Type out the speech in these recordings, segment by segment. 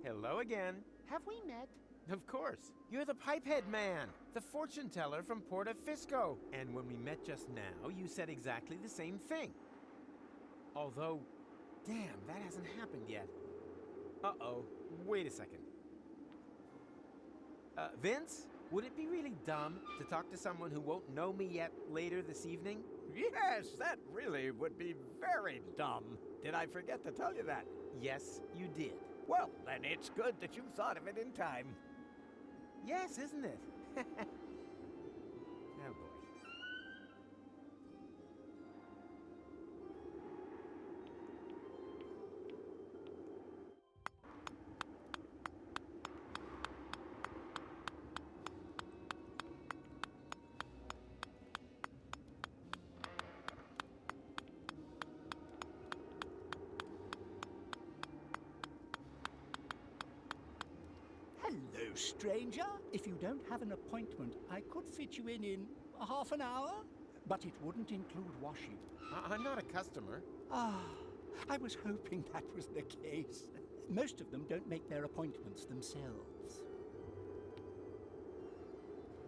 Hello again. Have we met? Of course. You're the Pipehead Man, the fortune teller from Porta Fisco. And when we met just now, you said exactly the same thing. Although, damn, that hasn't happened yet. Uh-oh. Wait a second. Vince? Would it be really dumb to talk to someone who won't know me yet later this evening? Yes, that really would be very dumb. Did I forget to tell you that? Yes, you did. Well, then it's good that you thought of it in time. Yes, isn't it? Oh, boy. Hello, stranger. If you don't have an appointment, I could fit you in half an hour, but it wouldn't include washing. I'm not a customer. I was hoping that was the case. Most of them don't make their appointments themselves.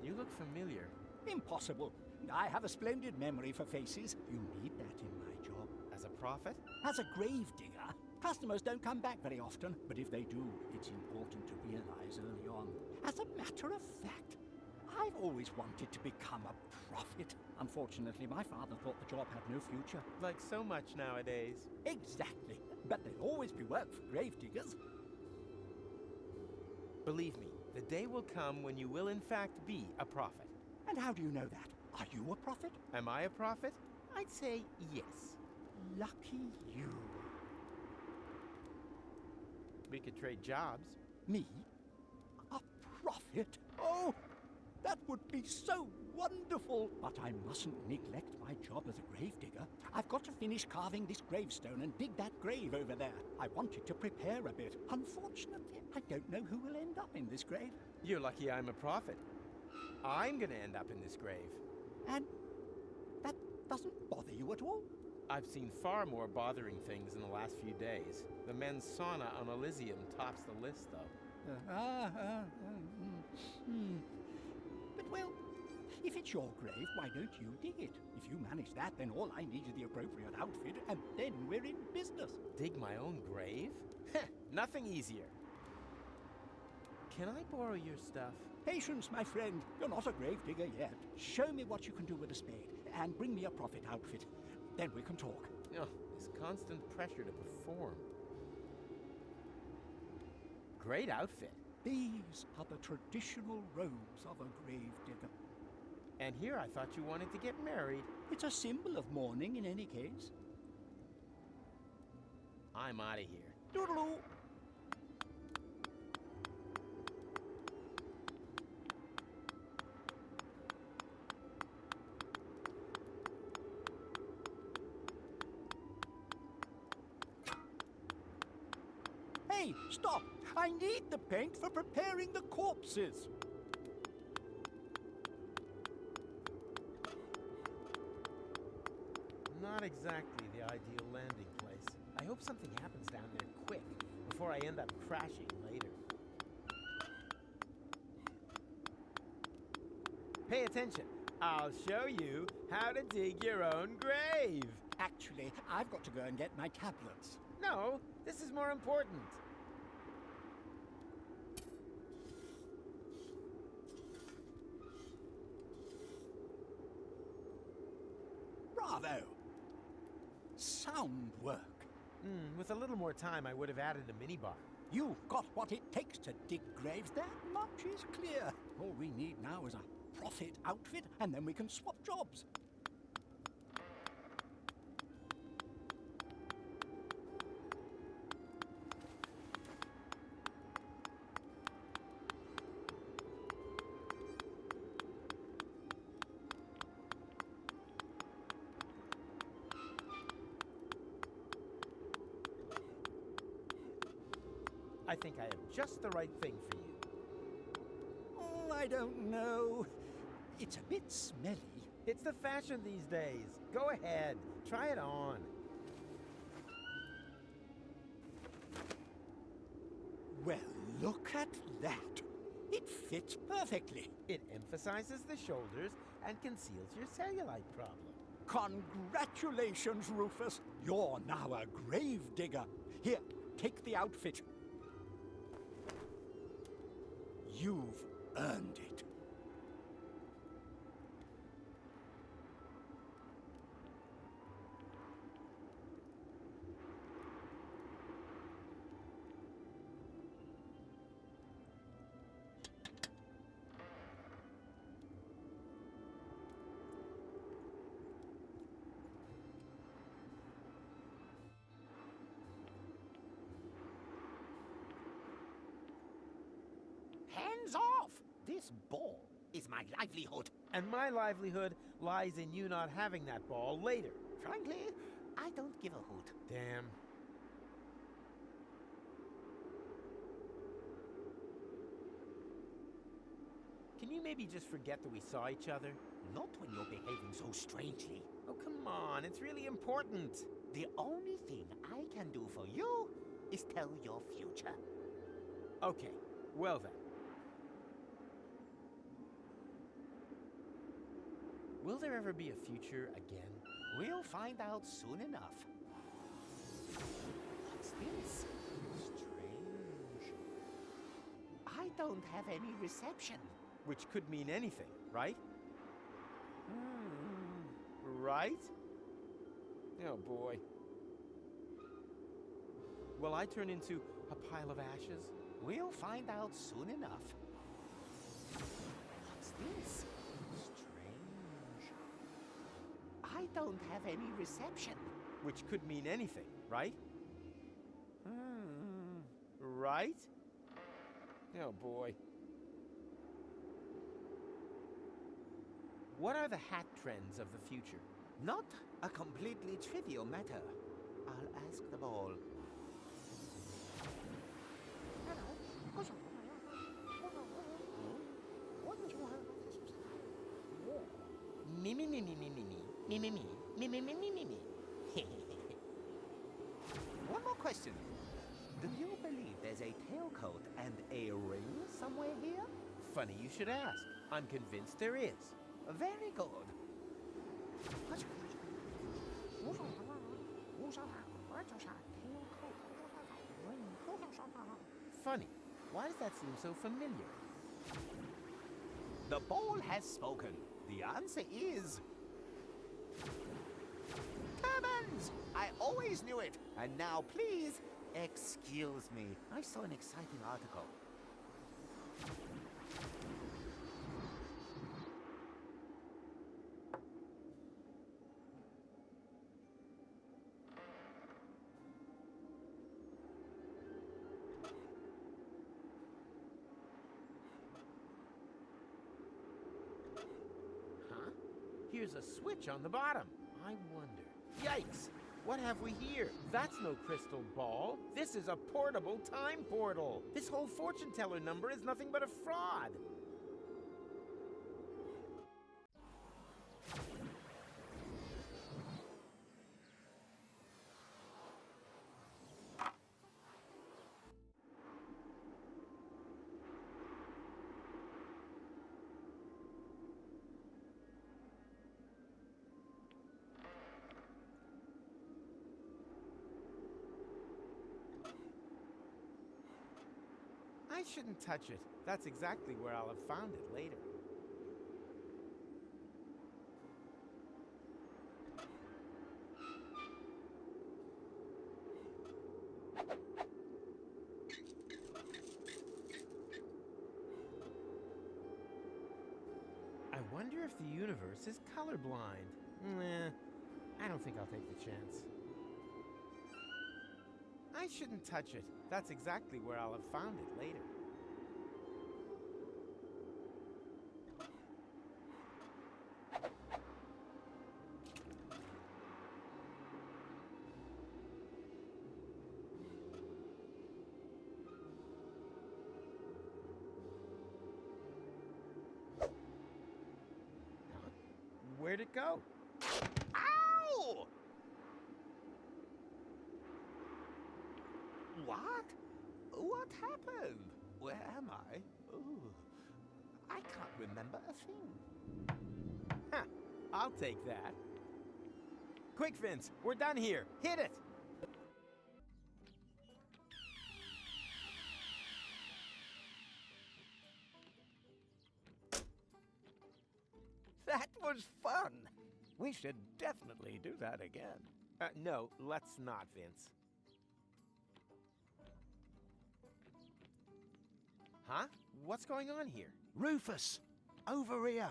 You look familiar. Impossible. I have a splendid memory for faces. You need that in my job. As a prophet? As a gravedigger, customers don't come back very often, but if they do, it's important to realize early on. As a matter of fact, I've always wanted to become a prophet. Unfortunately, my father thought the job had no future. Like so much nowadays. Exactly. But there'll always be work for gravediggers. Believe me, the day will come when you will in fact be a prophet. And how do you know that? Are you a prophet? Am I a prophet? I'd say yes. Lucky you. We could trade jobs. Me? A prophet? Oh, that would be so wonderful! But I mustn't neglect my job as a gravedigger. I've got to finish carving this gravestone and dig that grave over there. I wanted to prepare a bit. Unfortunately, I don't know who will end up in this grave. You're lucky I'm a prophet. I'm gonna end up in this grave. And that doesn't bother you at all? I've seen far more bothering things in the last few days. The men's sauna on Elysium tops the list, though. But, well, if it's your grave, why don't you dig it? If you manage that, then all I need is the appropriate outfit, and then we're in business. Dig my own grave? Heh, nothing easier. Can I borrow your stuff? Patience, my friend. You're not a gravedigger yet. Show me what you can do with a spade, and bring me a prophet outfit. Then we can talk. Oh, this constant pressure to perform. Great outfit. These are the traditional robes of a gravedigger. And here I thought you wanted to get married. It's a symbol of mourning in any case. I'm out of here. Doodaloo! Hey, stop! I need the paint for preparing the corpses. Not exactly the ideal landing place. I hope something happens down there quick before I end up crashing later. Pay attention. I'll show you how to dig your own grave. Actually, I've got to go and get my tablets. No, this is more important. Bravo! Sound work. With a little more time, I would have added a minibar. You've got what it takes to dig graves. That much is clear. All we need now is a prophet outfit, and then we can swap jobs. I think I have just the right thing for you. Oh, I don't know. It's a bit smelly. It's the fashion these days. Go ahead, try it on. Well, look at that. It fits perfectly. It emphasizes the shoulders and conceals your cellulite problem. Congratulations, Rufus. You're now a grave digger. Here, take the outfit. You've earned it. Hands off! This ball is my livelihood. And my livelihood lies in you not having that ball later. Frankly, I don't give a hoot. Damn. Can you maybe just forget that we saw each other? Not when you're behaving so strangely. Oh, come on, it's really important. The only thing I can do for you is tell your future. Okay, well then. Will there ever be a future again? We'll find out soon enough. What's this? Strange. I don't have any reception. Which could mean anything, right? Right? Oh boy. Will I turn into a pile of ashes? We'll find out soon enough. What's this? Strange. I don't have any reception. Which could mean anything, right? Right? Oh boy. What are the hat trends of the future? Not a completely trivial matter. I'll ask the ball. Me me me me me me me me me me me me me me me. One more question. Do you believe there's a tailcoat and a ring somewhere here? Funny you should ask. I'm convinced there is. Very good. Funny. Why does that seem so familiar? The ball has spoken. The answer is... turbans! I always knew it. And now, please, excuse me. I saw an exciting article. Here's a switch on the bottom. I wonder. Yikes! What have we here? That's no crystal ball. This is a portable time portal. This whole fortune teller number is nothing but a fraud. I shouldn't touch it. That's exactly where I'll have found it later. I wonder if the universe is colorblind. Nah, I don't think I'll take the chance. I shouldn't touch it. That's exactly where I'll have found it later. Where'd it go? Ow! What? What happened? Where am I? Oh, I can't remember a thing. Ha! I'll take that. Quick, Vince, we're done here. Hit it! That was fun. We should definitely do that again. No, let's not, Vince. Huh? What's going on here? Rufus, over here.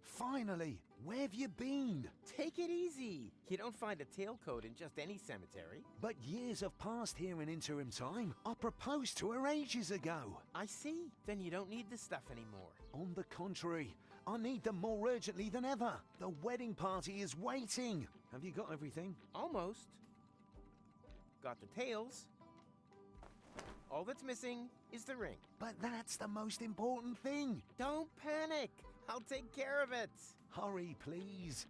Finally, where have you been? Take it easy. You don't find a tailcoat in just any cemetery. But years have passed here in interim time. I proposed to her ages ago. I see. Then you don't need this stuff anymore. On the contrary, I need them more urgently than ever. The wedding party is waiting. Have you got everything? Almost. Got the tails. All that's missing is the ring. But that's the most important thing. Don't panic. I'll take care of it. Hurry, please.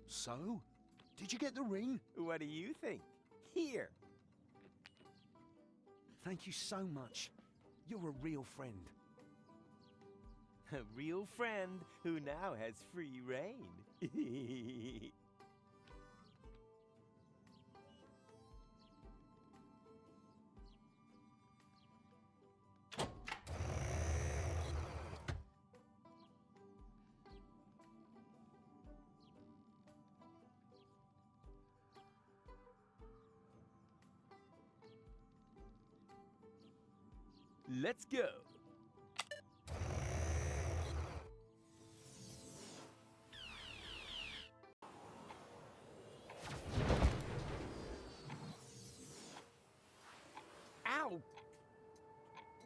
So, did you get the ring? What do you think? Here. Thank you so much. You're a real friend. A real friend who now has free reign. Let's go. Ow!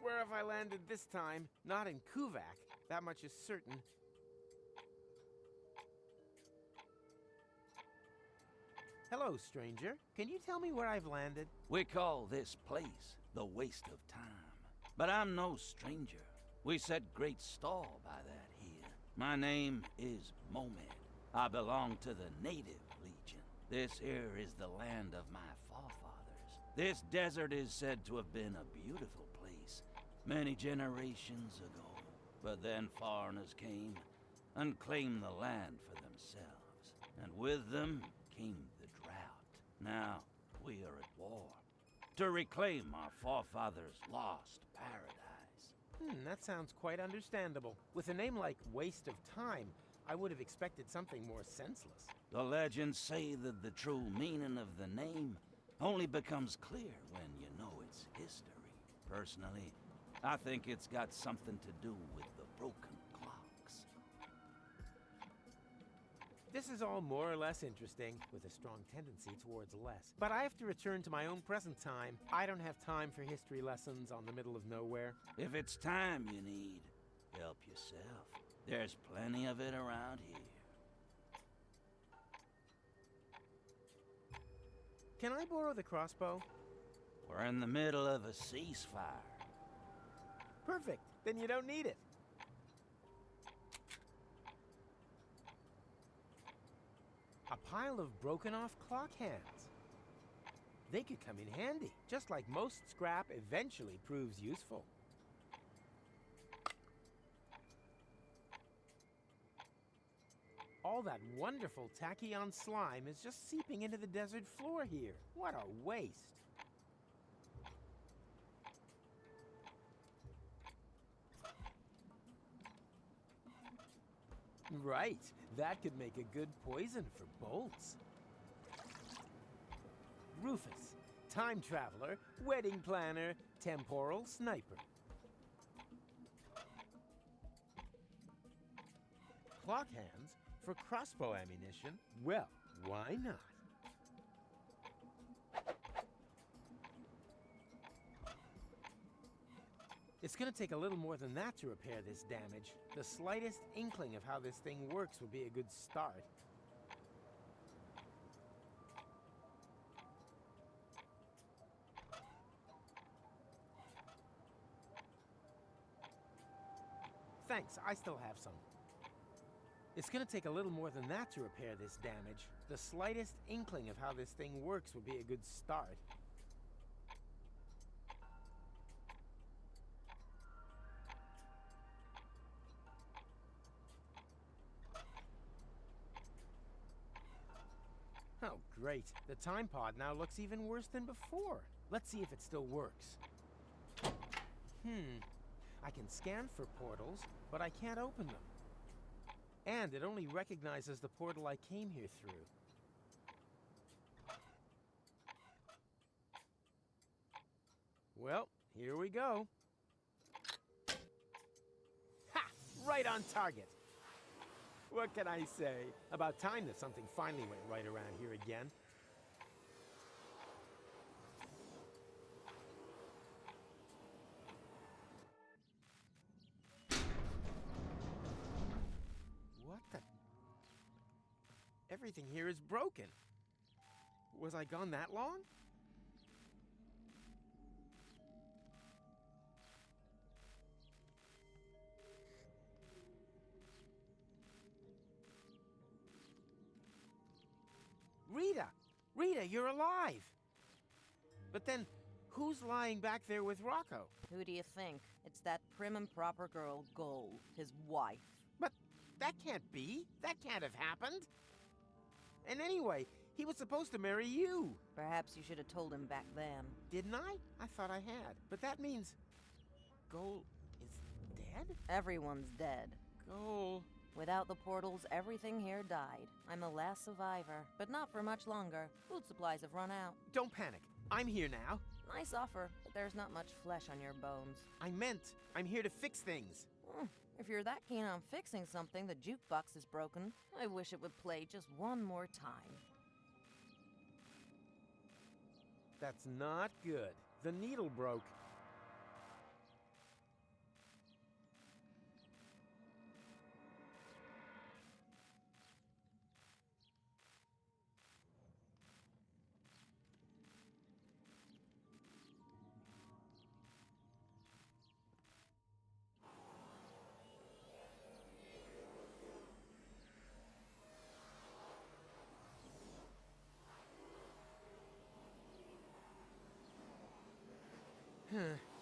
Where have I landed this time? Not in Kuvak. That much is certain. Hello, stranger. Can you tell me where I've landed? We call this place the waste of time. But I'm no stranger. We set great store by that here. My name is Momed. I belong to the Native Legion. This here is the land of my forefathers. This desert is said to have been a beautiful place many generations ago. But then foreigners came and claimed the land for themselves. And with them came the drought. Now we are at war to reclaim our forefathers' lost paradise. That sounds quite understandable. With a name like Waste of Time, I would have expected something more senseless. The legends say that the true meaning of the name only becomes clear when you know its history. Personally, I think it's got something to do with the broken clocks. This is all more or less interesting, with a strong tendency towards less. But I have to return to my own present time. I don't have time for history lessons on the middle of nowhere. If it's time you need, help yourself. There's plenty of it around here. Can I borrow the crossbow? We're in the middle of a ceasefire. Perfect. Then you don't need it. A pile of broken-off clock hands. They could come in handy, just like most scrap eventually proves useful. All that wonderful tachyon slime is just seeping into the desert floor here. What a waste. Right. That could make a good poison for bolts. Rufus, time traveler, wedding planner, temporal sniper. Clock hands for crossbow ammunition. Well, why not? It's gonna take a little more than that to repair this damage. The slightest inkling of how this thing works would be a good start. Thanks, I still have some. It's gonna take a little more than that to repair this damage. The slightest inkling of how this thing works would be a good start. Oh, great. The time pod now looks even worse than before. Let's see if it still works. I can scan for portals, but I can't open them. And it only recognizes the portal I came here through. Well, here we go. Ha! Right on target. What can I say? About time that something finally went right around here again. What the? Everything here is broken. Was I gone that long? Rita! Rita, you're alive! But then, who's lying back there with Rocco? Who do you think? It's that prim and proper girl, Gold, his wife. But that can't be. That can't have happened. And anyway, he was supposed to marry you. Perhaps you should have told him back then. Didn't I? I thought I had. But that means Gold is dead? Everyone's dead. Gold. Without the portals, everything here died. I'm the last survivor, but not for much longer. Food supplies have run out. Don't panic. I'm here now. Nice offer, but there's not much flesh on your bones. I meant I'm here to fix things. If you're that keen on fixing something, the jukebox is broken. I wish it would play just one more time. That's not good. The needle broke.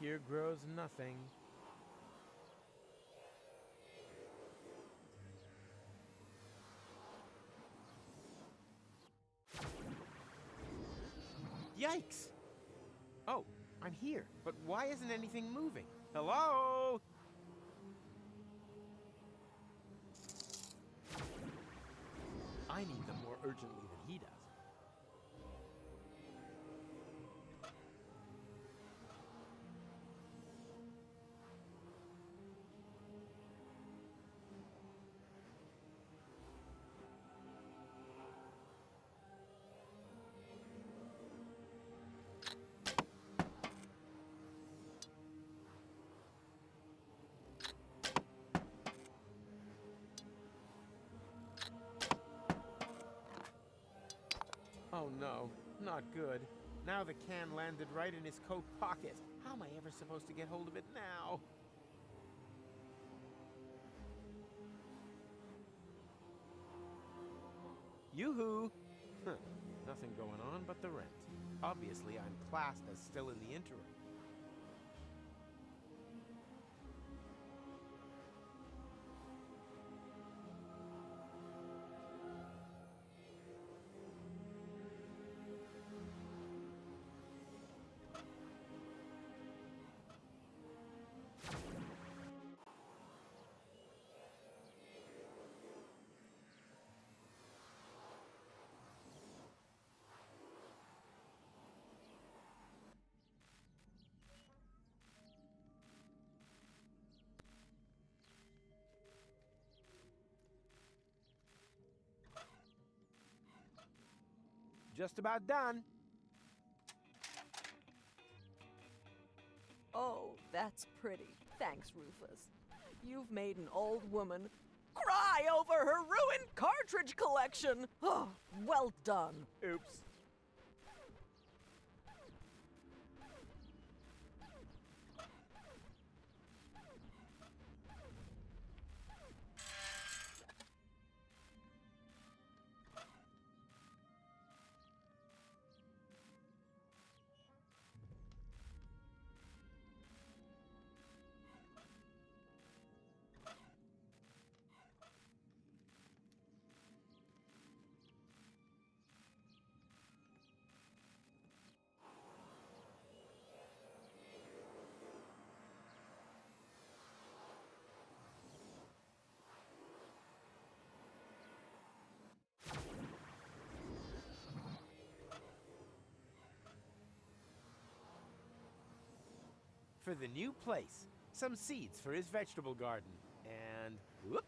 Here grows nothing. Yikes! Oh, I'm here, but why isn't anything moving? Hello? I need them more urgently than he does. Oh no, not good. Now the can landed right in his coat pocket. How am I ever supposed to get hold of it now? Yoo-hoo! Huh, nothing going on but the rent. Obviously, I'm classed as still in the interim. just about done. Oh, that's pretty. Thanks, Rufus. You've made an old woman cry over her ruined cartridge collection. Oh, well done. Oops. For the new place, some seeds for his vegetable garden, and whoop.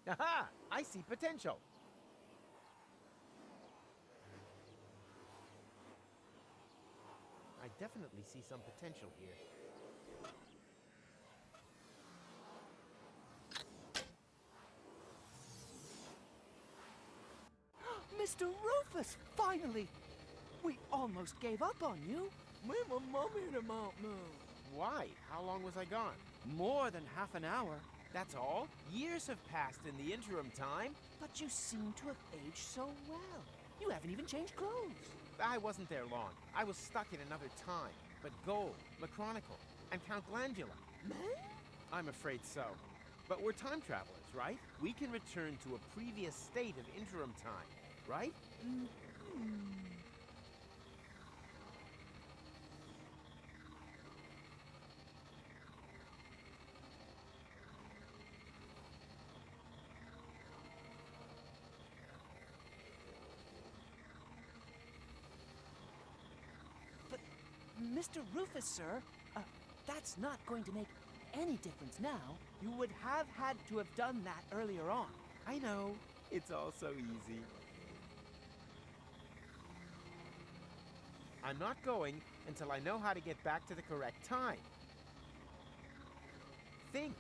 Aha! I see potential. I definitely see some potential here. Mr. Rufus, finally! We almost gave up on you. Me and my mommy in the mountain. Why? How long was I gone? More than half an hour. That's all? Years have passed in the interim time. But you seem to have aged so well. You haven't even changed clothes. I wasn't there long. I was stuck in another time. But Gold, McChronicle, and Count Glandula. Man? I'm afraid so. But we're time travelers, right? We can return to a previous state of interim time, right? But, Mr. Rufus, sir, that's not going to make any difference now. You would have had to have done that earlier on. I know. It's all so easy. I'm not going until I know how to get back to the correct time. Think.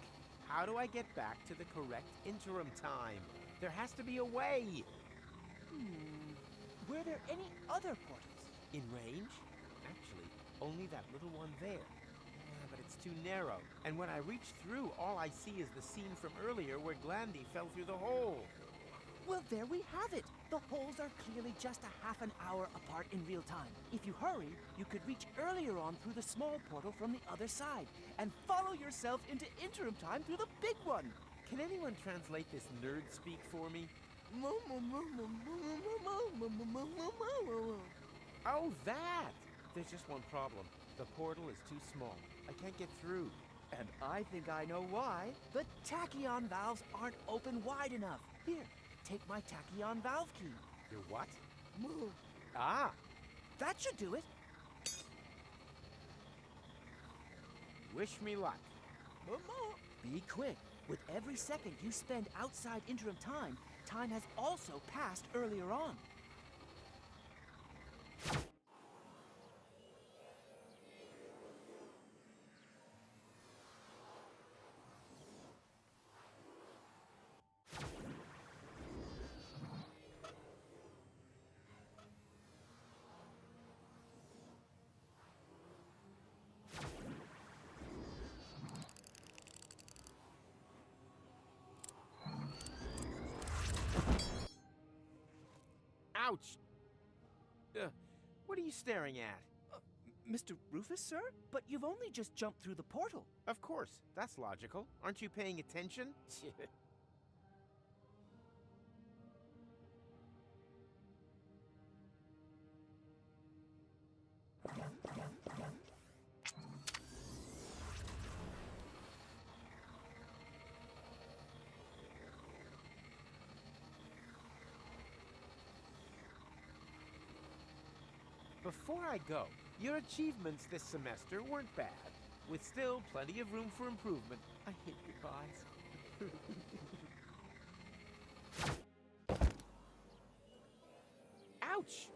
How do I get back to the correct interim time? There has to be a way. Were there any other portals? In range? Actually, only that little one there. Yeah, but it's too narrow. And when I reach through, all I see is the scene from earlier where Glandy fell through the hole. Well, there we have it. The holes are clearly just a half an hour apart in real time. If you hurry, you could reach earlier on through the small portal from the other side and follow yourself into interim time through the big one. Can anyone translate this nerd speak for me? Oh, that! There's just one problem. The portal is too small. I can't get through. And I think I know why. The tachyon valves aren't open wide enough. Here, take my tachyon valve key. Your what? Ah! That should do it. Wish me luck. Be quick. With every second you spend outside interim time, time has also passed earlier on. Ouch! What are you staring at? Mr. Rufus, sir? But you've only just jumped through the portal. Of course, that's logical. Aren't you paying attention? before I go, your achievements this semester weren't bad, with still plenty of room for improvement. I hate goodbyes. Ouch!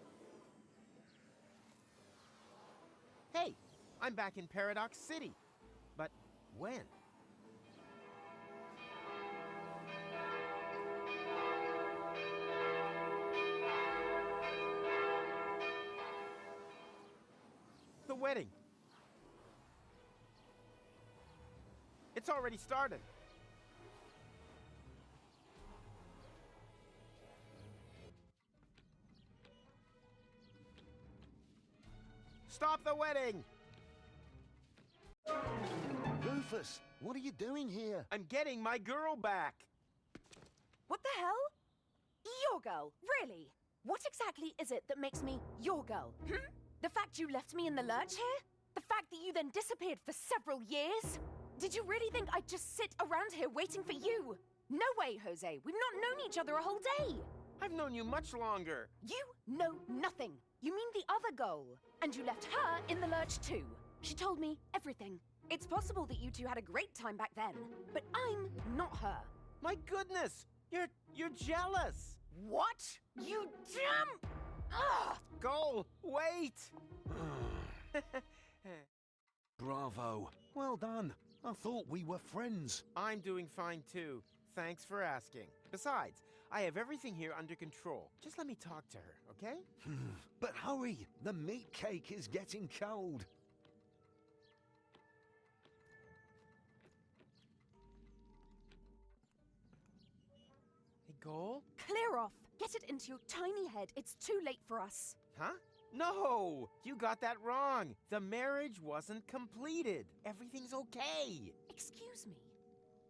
Hey, I'm back in Paradox City. But when? The wedding. It's already started. Stop the wedding! Rufus, what are you doing here? I'm getting my girl back. What the hell? Your girl? Really? What exactly is it that makes me your girl? The fact you left me in the lurch here? The fact that you then disappeared for several years? Did you really think I'd just sit around here waiting for you? No way, Jose. We've not known each other a whole day. I've known you much longer. You know nothing. You mean the other girl. And you left her in the lurch too. She told me everything. It's possible that you two had a great time back then, but I'm not her. My goodness! You're jealous! What? You damn... Ugh! Goal, wait! Bravo. Well done. I thought we were friends. I'm doing fine too. Thanks for asking. Besides, I have everything here under control. Just let me talk to her, okay? But hurry, the meat cake is getting cold. Hey, Goal? Clear off. Get it into your tiny head. It's too late for us. Huh? No! You got that wrong. The marriage wasn't completed. Everything's okay. Excuse me.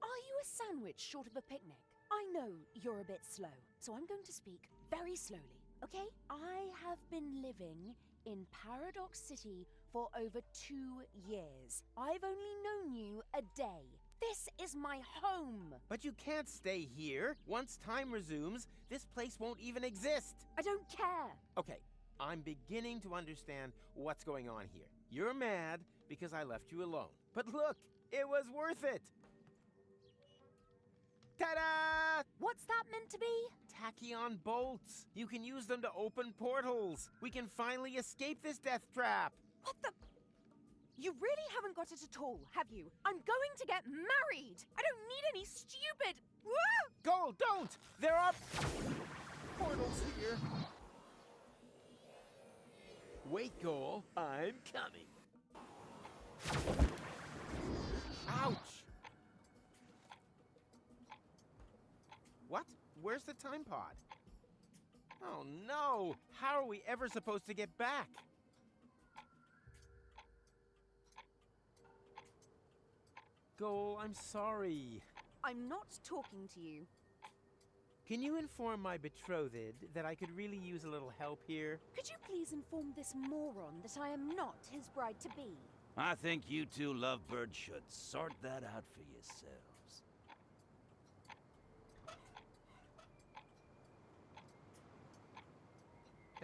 Are you a sandwich short of a picnic? I know you're a bit slow, so I'm going to speak very slowly, okay? I have been living in Paradox City for over 2 years. I've only known you a day. This is my home. But you can't stay here. Once time resumes, this place won't even exist. I don't care. Okay, I'm beginning to understand what's going on here. You're mad because I left you alone. But look, it was worth it. Ta-da! What's that meant to be? Tachyon bolts. You can use them to open portals. We can finally escape this death trap. What the... You really haven't got it at all, have you? I'm going to get married. I don't need any stupid... Woo! Goal, don't! There are portals here. Wait, Goal. I'm coming. Ouch! What? Where's the time pod? Oh no! How are we ever supposed to get back? Goal, I'm sorry. I'm not talking to you. Can you inform my betrothed that I could really use a little help here? Could you please inform this moron that I am not his bride-to-be? I think you two lovebirds should sort that out for yourselves.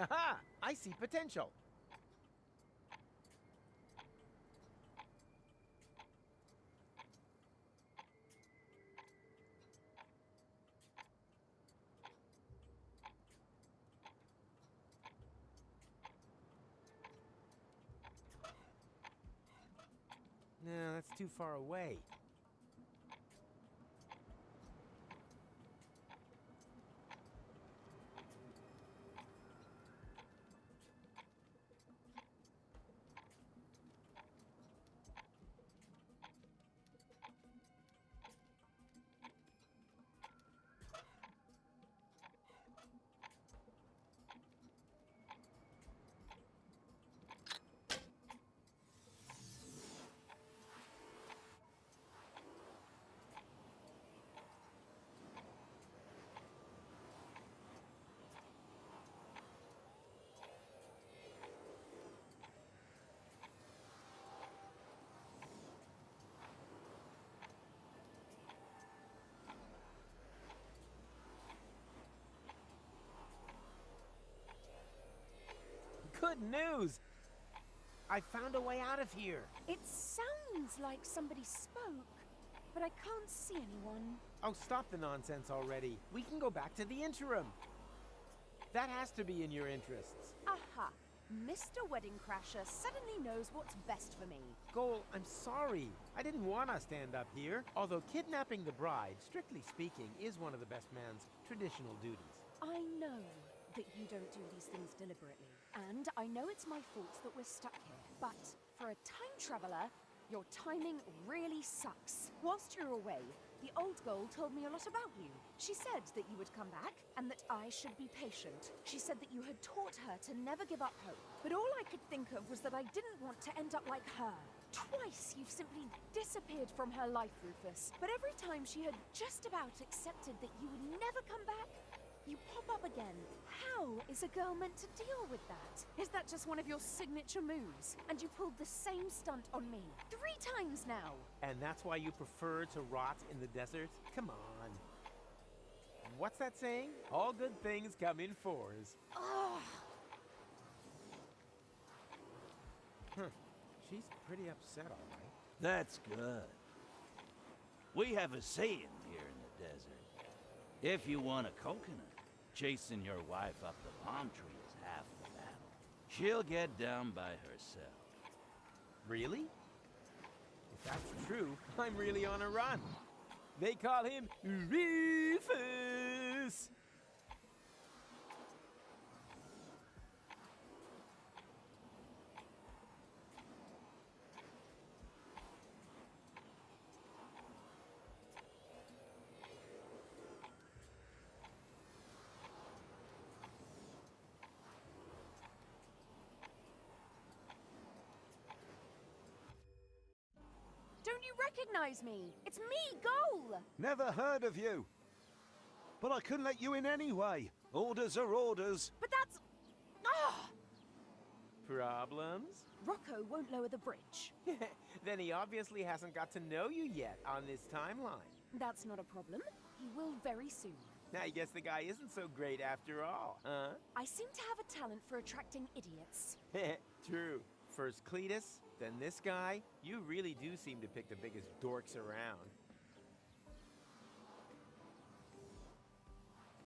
Aha! I see potential. No, that's too far away. Good news! I found a way out of here. It sounds like somebody spoke, but I can't see anyone. Oh, stop the nonsense already. We can go back to the interim. That has to be in your interests. Aha! Mr. Wedding Crasher suddenly knows what's best for me. Goal, I'm sorry. I didn't want us to end up here. Although kidnapping the bride, strictly speaking, is one of the best man's traditional duties. I know that you don't do these things deliberately. And I know it's my fault that we're stuck here. But for a time traveler, your timing really sucks. Whilst you're away, the old Goal told me a lot about you. She said that you would come back and that I should be patient. She said that you had taught her to never give up hope. But all I could think of was that I didn't want to end up like her. Twice you've simply disappeared from her life, Rufus. But every time she had just about accepted that you would never come back, you pop up again. How is a girl meant to deal with that? Is that just one of your signature moves? And you pulled the same stunt on me 3 times now. And that's why you prefer to rot in the desert? Come on. What's that saying? All good things come in 4s. Ugh. She's pretty upset, all right. That's good. We have a saying here in the desert. If you want a coconut, chasing your wife up the palm tree is half the battle. She'll get down by herself. Really? If that's true, I'm really on a run. They call him Rufus. Don't you recognize me? It's me, Goal! Never heard of you. But I couldn't let you in anyway. Orders are orders. But that's... Ah! Problems? Rocco won't lower the bridge. Then he obviously hasn't got to know you yet on this timeline. That's not a problem. He will very soon. I guess the guy isn't so great after all, huh? I seem to have a talent for attracting idiots. True. First Cletus, then this guy. You really do seem to pick the biggest dorks around.